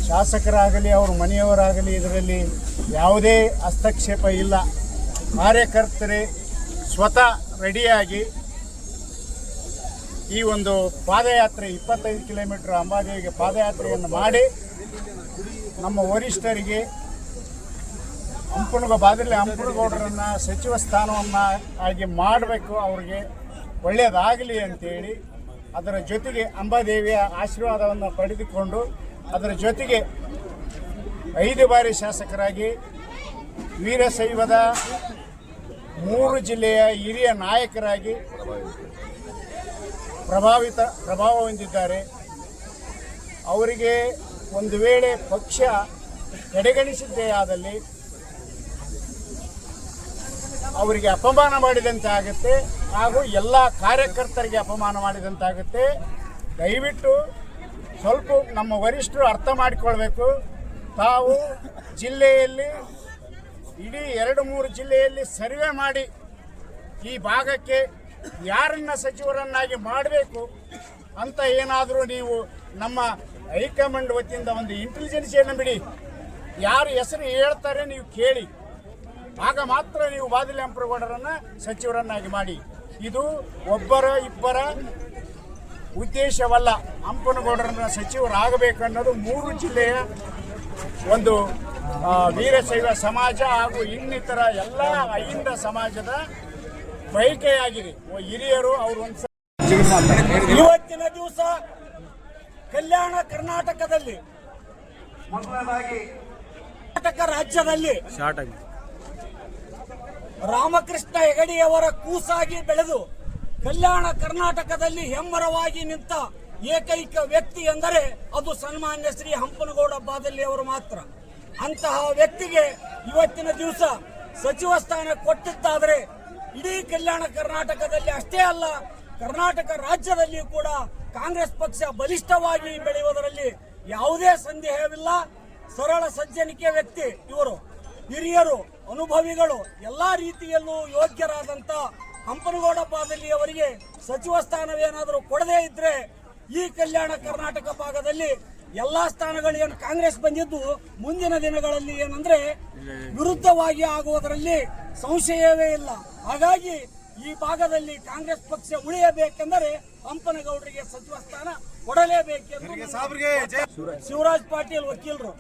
ಶಾಸಕರಾಗಲಿ ಅವ್ರ ಮನೆಯವರಾಗಲಿ ಇದರಲ್ಲಿ ಯಾವುದೇ ಹಸ್ತಕ್ಷೇಪ ಇಲ್ಲ. ಕಾರ್ಯಕರ್ತರೇ ಸ್ವತಃ ರೆಡಿಯಾಗಿ ಈ ಒಂದು ಪಾದಯಾತ್ರೆ 25 ಕಿಲೋಮೀಟರ್ ಅಂಬಾದೇವಿಗೆ ಪಾದಯಾತ್ರೆಯನ್ನು ಮಾಡಿ ನಮ್ಮ ವರಿಷ್ಠರಿಗೆ ಹಂಪನಗೌಡರನ್ನು ಸಚಿವ ಸ್ಥಾನವನ್ನು ಆಗಿ ಮಾಡಬೇಕು, ಅವ್ರಿಗೆ ಒಳ್ಳೆಯದಾಗಲಿ ಅಂತೇಳಿ ಅದರ ಜೊತೆಗೆ ಅಂಬಾದೇವಿಯ ಆಶೀರ್ವಾದವನ್ನು ಪಡೆದುಕೊಂಡು ಅದರ ಜೊತೆಗೆ 5 ಬಾರಿ ಶಾಸಕರಾಗಿ ವೀರಶೈವದ 3 ಜಿಲ್ಲೆಯ ಹಿರಿಯ ನಾಯಕರಾಗಿ ಪ್ರಭಾವ ಹೊಂದಿದ್ದಾರೆ. ಅವರಿಗೆ ಒಂದು ವೇಳೆ ಪಕ್ಷ ಕಡೆಗಣಿಸಿದ್ದೇ ಆದಲ್ಲಿ ಅವರಿಗೆ ಅಪಮಾನ ಮಾಡಿದಂತೆ ಆಗುತ್ತೆ, ಹಾಗೂ ಎಲ್ಲ ಕಾರ್ಯಕರ್ತರಿಗೆ ಅಪಮಾನ ಮಾಡಿದಂತಾಗುತ್ತೆ. ದಯವಿಟ್ಟು ಸ್ವಲ್ಪ ನಮ್ಮ ವರಿಷ್ಠರು ಅರ್ಥ ಮಾಡಿಕೊಳ್ಬೇಕು. ತಾವು ಜಿಲ್ಲೆಯಲ್ಲಿ ಇಡೀ 2-3 ಜಿಲ್ಲೆಯಲ್ಲಿ ಸರ್ವೆ ಮಾಡಿ ಈ ಭಾಗಕ್ಕೆ ಯಾರನ್ನ ಸಚಿವರನ್ನಾಗಿ ಮಾಡಬೇಕು ಅಂತ ಏನಾದರೂ ನೀವು ನಮ್ಮ ಹೈಕಮಾಂಡ್ ವತಿಯಿಂದ ಒಂದು ಇಂಟೆಲಿಜೆನ್ಸಿಯನ್ನು ಬಿಡಿ, ಯಾರು ಹೆಸರು ಹೇಳ್ತಾರೆ ನೀವು ಕೇಳಿ, ಆಗ ಮಾತ್ರ ನೀವು ಬಾದಲಿ ಹಂಪನಗೌಡರನ್ನು ಸಚಿವರನ್ನಾಗಿ ಮಾಡಿ. ಇದು ಒಬ್ಬರ ಇಬ್ಬರ ಉದ್ದೇಶವಲ್ಲ. ಹಂಪನಗೌಡರನ್ನ ಸಚಿವರಾಗಬೇಕನ್ನೋದು 3 ಜಿಲ್ಲೆಯ ಒಂದು ವೀರಶೈವ ಸಮಾಜ ಹಾಗೂ ಇನ್ನಿತರ ಎಲ್ಲ ಅಹಿಂದ ಸಮಾಜದ ಬಯಕೆಯಾಗಿದೆ. ಹಿರಿಯರು ಅವರು ಇವತ್ತಿನ ದಿವಸ ಕಲ್ಯಾಣ ಕರ್ನಾಟಕದಲ್ಲಿ ಕರ್ನಾಟಕ ರಾಜ್ಯದಲ್ಲಿ ರಾಮಕೃಷ್ಣ ಹೆಗಡೆಯವರ ಕೂಸಾಗಿ ಬೆಳೆದು ಕಲ್ಯಾಣ ಕರ್ನಾಟಕದಲ್ಲಿ ಹೆಮ್ಮರವಾಗಿ ನಿಂತ ಏಕೈಕ ವ್ಯಕ್ತಿ ಎಂದರೆ ಅದು ಸನ್ಮಾನ್ಯ ಶ್ರೀ ಹಂಪನಗೌಡ ಬಾದಲಿ ಅವರು ಮಾತ್ರ. ಅಂತಹ ವ್ಯಕ್ತಿಗೆ ಇವತ್ತಿನ ದಿವಸ ಸಚಿವ ಸ್ಥಾನ ಕೊಟ್ಟಿದ್ದಾದರೆ ಇಡೀ ಕಲ್ಯಾಣ ಕರ್ನಾಟಕದಲ್ಲಿ ಅಷ್ಟೇ ಅಲ್ಲ, ಕರ್ನಾಟಕ ರಾಜ್ಯದಲ್ಲಿ ಕೂಡ ಕಾಂಗ್ರೆಸ್ ಪಕ್ಷ ಬಲಿಷ್ಠವಾಗಿ ಬೆಳೆಯುವುದರಲ್ಲಿ ಯಾವುದೇ ಸಂದೇಹವಿಲ್ಲ. ಸರಳ ಸಜ್ಜನಿಕೆ ವ್ಯಕ್ತಿ ಇವರು, ಹಿರಿಯರು, ಅನುಭವಿಗಳು, ಎಲ್ಲಾ ರೀತಿಯಲ್ಲೂ ಯೋಗ್ಯರಾದಂತ ಹಂಪನಗೌಡ ಬಾದಲಿ ಅವರಿಗೆ ಸಚಿವ ಸ್ಥಾನವೇನಾದರೂ ಕೊಡದೇ ಇದ್ರೆ ಈ ಕಲ್ಯಾಣ ಕರ್ನಾಟಕ ಭಾಗದಲ್ಲಿ ಎಲ್ಲಾ ಸ್ಥಾನಗಳು ಏನು ಕಾಂಗ್ರೆಸ್ ಬಂದಿದ್ದು ಮುಂದಿನ ದಿನಗಳಲ್ಲಿ ಏನಂದ್ರೆ ವಿರುದ್ಧವಾಗಿ ಆಗುವುದರಲ್ಲಿ ಸಂಶಯವೇ ಇಲ್ಲ. ಹಾಗಾಗಿ ಈ ಭಾಗದಲ್ಲಿ ಕಾಂಗ್ರೆಸ್ ಪಕ್ಷ ಉಳಿಯಬೇಕೆಂದರೆ ಹಂಪನಗೌಡರಿಗೆ ಸಚಿವ ಸ್ಥಾನ ಕೊಡಲೇಬೇಕೆಂದು ಶಿವರಾಜ್ ಪಾಟೀಲ್ ವಕೀಲರು